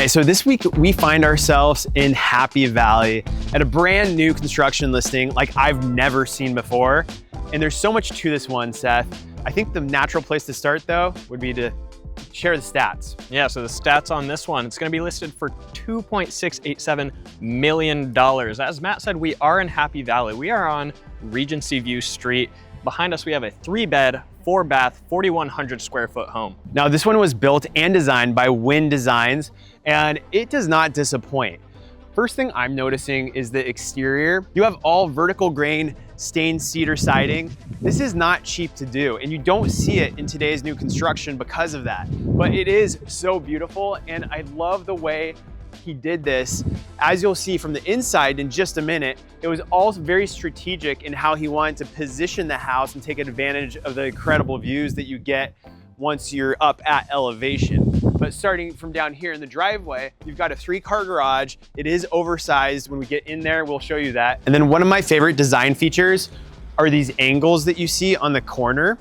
right, so this week we find ourselves in Happy Valley at a brand new construction listing like I've never seen before. And there's so much to this one, Seth. I think the natural place to start though would be to share the stats. Yeah, so the stats on this one, it's gonna be listed for $2.687 million. As Matt said, we are in Happy Valley. We are on Regency View Street. Behind us, we have a 3-bed, 4-bath, 4,100 square foot home. Now this one was built and designed by Wynn Designs, and it does not disappoint. First thing I'm noticing is the exterior. You have all vertical grain stained cedar siding. This is not cheap to do, and you don't see it in today's new construction because of that. But it is so beautiful, and I love the way he did this. As you'll see from the inside in just a minute, it was all very strategic in how he wanted to position the house and take advantage of the incredible views that you get once you're up at elevation. But starting from down here in the driveway, you've got a 3-car garage. It is oversized. When we get in there, we'll show you that. And then one of my favorite design features are these angles that you see on the corner.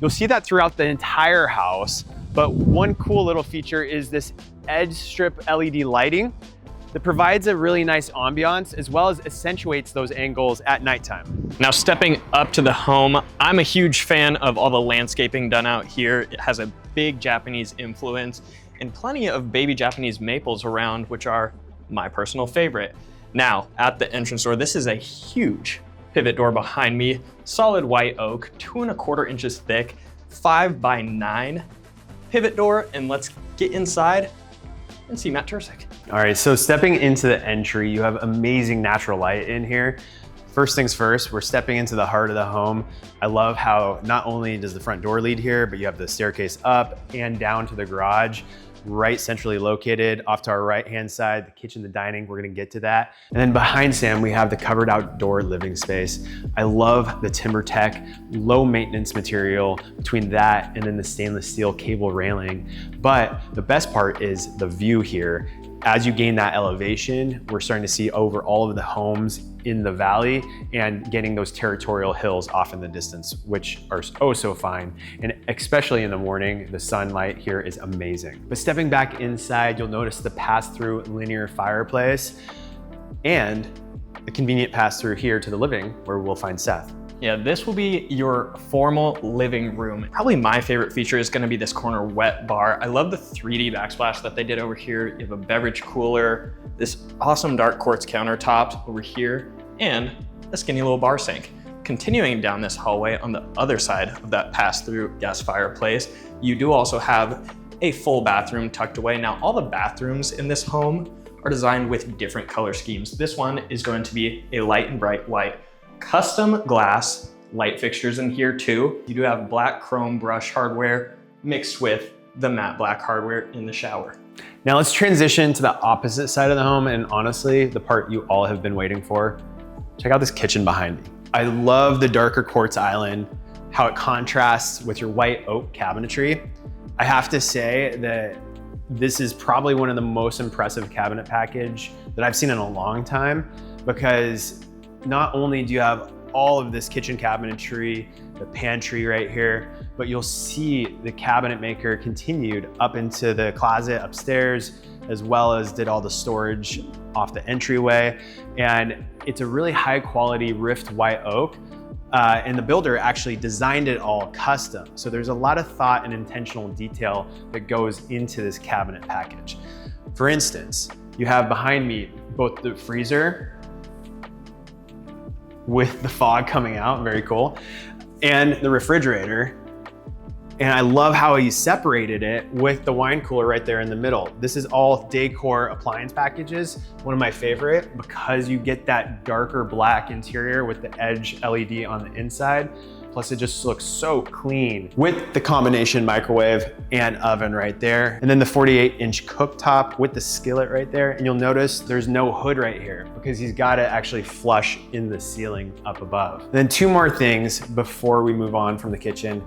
You'll see that throughout the entire house, but one cool little feature is this edge strip LED lighting that provides a really nice ambiance as well as accentuates those angles at nighttime. Now stepping up to the home, I'm a huge fan of all the landscaping done out here. It has a big Japanese influence and plenty of baby Japanese maples around, which are my personal favorite. Now at the entrance door, this is a huge pivot door behind me, solid white oak, 2¼ inches thick, 5x9 pivot door, and let's get inside and see Matt Tursick. All right, so stepping into the entry, you have amazing natural light in here. First things first, we're stepping into the heart of the home. I love how not only does the front door lead here, but you have the staircase up and down to the garage, right centrally located. Off to our right-hand side, the kitchen, the dining, we're gonna get to that. And then behind Sam, we have the covered outdoor living space. I love the TimberTech low maintenance material between that and then the stainless steel cable railing. But the best part is the view here. As you gain that elevation, we're starting to see over all of the homes in the valley and getting those territorial hills off in the distance, which are oh so fine. And especially in the morning, the sunlight here is amazing. But stepping back inside, you'll notice the pass-through linear fireplace and the convenient pass-through here to the living where we'll find Seth. Yeah, this will be your formal living room. Probably my favorite feature is gonna be this corner wet bar. I love the 3D backsplash that they did over here. You have a beverage cooler, this awesome dark quartz countertops over here, and a skinny little bar sink. Continuing down this hallway on the other side of that pass-through gas fireplace, you do also have a full bathroom tucked away. Now, all the bathrooms in this home are designed with different color schemes. This one is going to be a light and bright white. Custom glass light fixtures in here too. You do have black chrome brush hardware mixed with the matte black hardware in the shower. Now let's transition to the opposite side of the home, and honestly, the part you all have been waiting for. Check out this kitchen behind me. I love the darker quartz island, how it contrasts with your white oak cabinetry. I have to say that this is probably one of the most impressive cabinet package that I've seen in a long time, because not only do you have all of this kitchen cabinetry, the pantry right here, but you'll see the cabinet maker continued up into the closet upstairs, as well as did all the storage off the entryway. And it's a really high quality rift white oak. And the builder actually designed it all custom. So there's a lot of thought and intentional detail that goes into this cabinet package. For instance, you have behind me both the freezer with the fog coming out, very cool, and the refrigerator. And I love how he separated it with the wine cooler right there in the middle. This is all decor appliance packages, one of my favorite, because you get that darker black interior with the edge LED on the inside. Plus it just looks so clean with the combination microwave and oven right there. And then the 48-inch cooktop with the skillet right there. And you'll notice there's no hood right here because he's got it actually flush in the ceiling up above. And then two more things before we move on from the kitchen.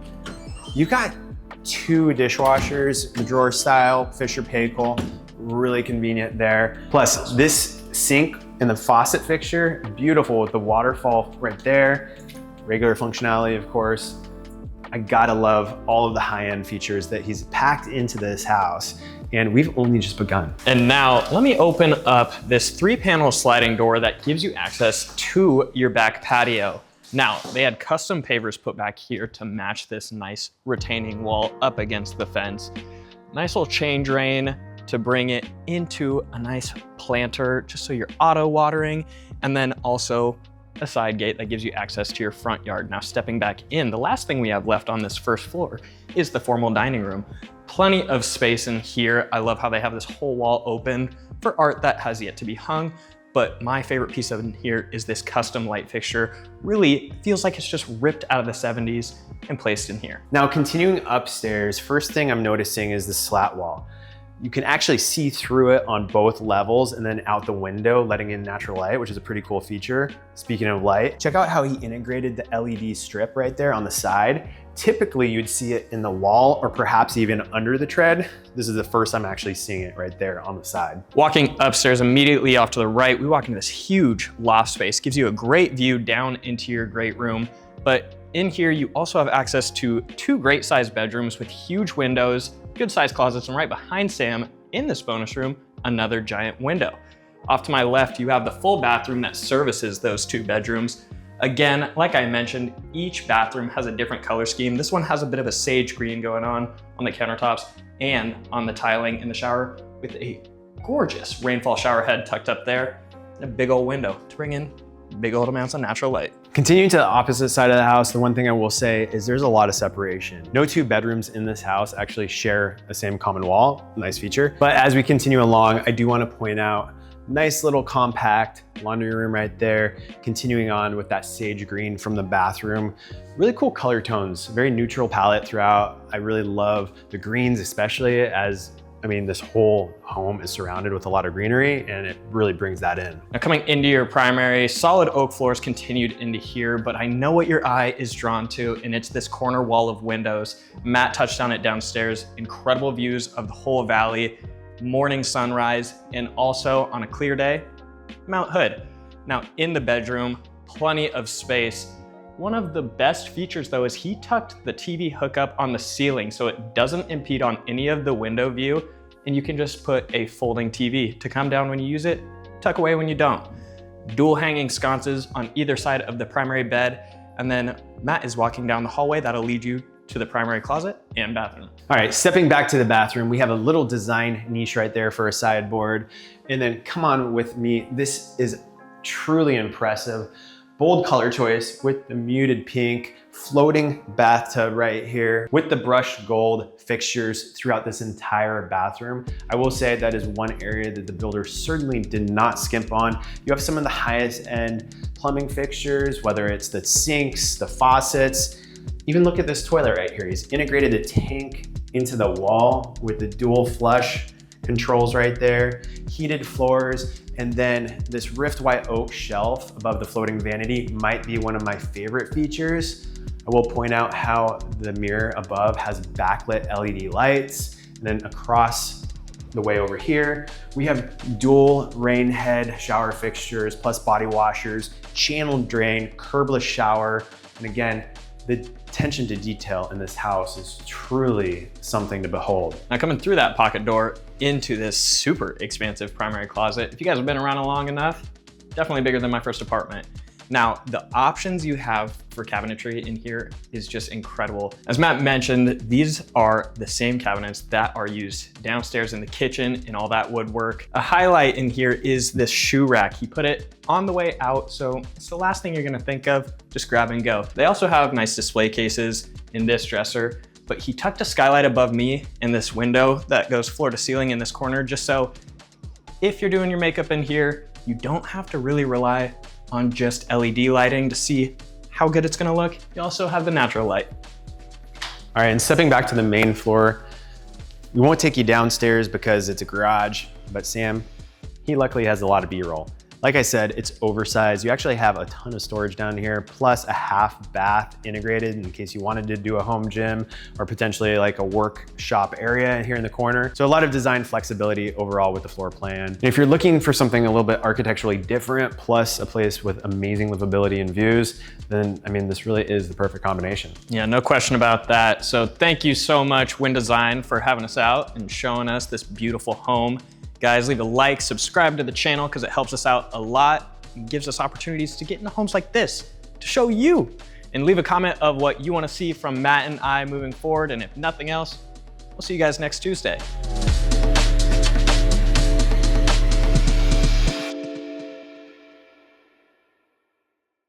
You got 2 dishwashers, the drawer style, Fisher Paykel, really convenient there. Plus this sink and the faucet fixture, beautiful with the waterfall right there. Regular functionality, of course. I gotta love all of the high-end features that he's packed into this house. and we've only just begun. And now let me open up this 3-panel sliding door that gives you access to your back patio. Now, they had custom pavers put back here to match this nice retaining wall up against the fence. Nice little chain drain to bring it into a nice planter, just so you're auto watering, and then also a side gate that gives you access to your front yard. Now, stepping back in, the last thing we have left on this first floor is the formal dining room. Plenty of space in here. I love how they have this whole wall open for art that has yet to be hung. But my favorite piece of in here is this custom light fixture. Really feels like it's just ripped out of the 70s and placed in here. Now, continuing upstairs, first thing I'm noticing is the slat wall. You can actually see through it on both levels and then out the window, letting in natural light, which is a pretty cool feature. Speaking of light, check out how he integrated the LED strip right there on the side. Typically, you'd see it in the wall or perhaps even under the tread. This is the first time actually seeing it right there on the side. Walking upstairs, immediately off to the right, we walk into this huge loft space. Gives you a great view down into your great room. But in here, you also have access to 2 great sized bedrooms with huge windows, good sized closets, and right behind Sam in this bonus room, another giant window. Off to my left, you have the full bathroom that services those 2 bedrooms. Again, like I mentioned, each bathroom has a different color scheme. This one has a bit of a sage green going on the countertops and on the tiling in the shower, with a gorgeous rainfall shower head tucked up there and a big old window to bring in big old amounts of natural light. Continuing to the opposite side of the house, the one thing I will say is there's a lot of separation. No 2 bedrooms in this house actually share the same common wall, nice feature. But as we continue along, I do want to point out nice little compact laundry room right there. Continuing on with that sage green from the bathroom. Really cool color tones, very neutral palette throughout. I really love the greens, especially as this whole home is surrounded with a lot of greenery and it really brings that in. Now, coming into your primary, solid oak floors continued into here, but I know what your eye is drawn to, and it's this corner wall of windows. Matt touched on it downstairs. Incredible views of the whole valley, morning sunrise, and also on a clear day, Mount Hood. Now, in the bedroom, plenty of space. One of the best features though is he tucked the TV hookup on the ceiling so it doesn't impede on any of the window view, and you can just put a folding TV to come down when you use it, tuck away when you don't. Dual hanging sconces on either side of the primary bed, and then Matt is walking down the hallway that'll lead you to the primary closet and bathroom. All right, stepping back to the bathroom, we have a little design niche right there for a sideboard. And then come on with me, this is truly impressive. Bold color choice with the muted pink, floating bathtub right here with the brushed gold fixtures throughout this entire bathroom. I will say that is one area that the builder certainly did not skimp on. You have some of the highest end plumbing fixtures, whether it's the sinks, the faucets. Even look at this toilet right here. He's integrated the tank into the wall with the dual flush controls right there, heated floors, and then this rift white oak shelf above the floating vanity might be one of my favorite features. I will point out how the mirror above has backlit LED lights, and then across the way over here, we have dual rain head shower fixtures plus body washers, channel drain, curbless shower, and again, the attention to detail in this house is truly something to behold. Now, coming through that pocket door into this super expansive primary closet, if you guys have been around long enough, definitely bigger than my first apartment. Now, the options you have for cabinetry in here is just incredible. As Matt mentioned, these are the same cabinets that are used downstairs in the kitchen and all that woodwork. A highlight in here is this shoe rack. He put it on the way out, so it's the last thing you're gonna think of, just grab and go. They also have nice display cases in this dresser, but he tucked a skylight above me in this window that goes floor to ceiling in this corner, just so if you're doing your makeup in here, you don't have to really rely on just LED lighting to see how good it's gonna look. You also have the natural light. All right, and stepping back to the main floor, we won't take you downstairs because it's a garage, but Sam, he luckily has a lot of B-roll. Like I said, it's oversized. You actually have a ton of storage down here, plus a half bath integrated in case you wanted to do a home gym or potentially like a workshop area here in the corner. So a lot of design flexibility overall with the floor plan. And if you're looking for something a little bit architecturally different, plus a place with amazing livability and views, then I mean, this really is the perfect combination. Yeah, no question about that. So thank you so much, Wind Design, for having us out and showing us this beautiful home. Guys, leave a like, subscribe to the channel because it helps us out a lot and gives us opportunities to get into homes like this, to show you. And leave a comment of what you want to see from Matt and I moving forward. And if nothing else, we'll see you guys next Tuesday.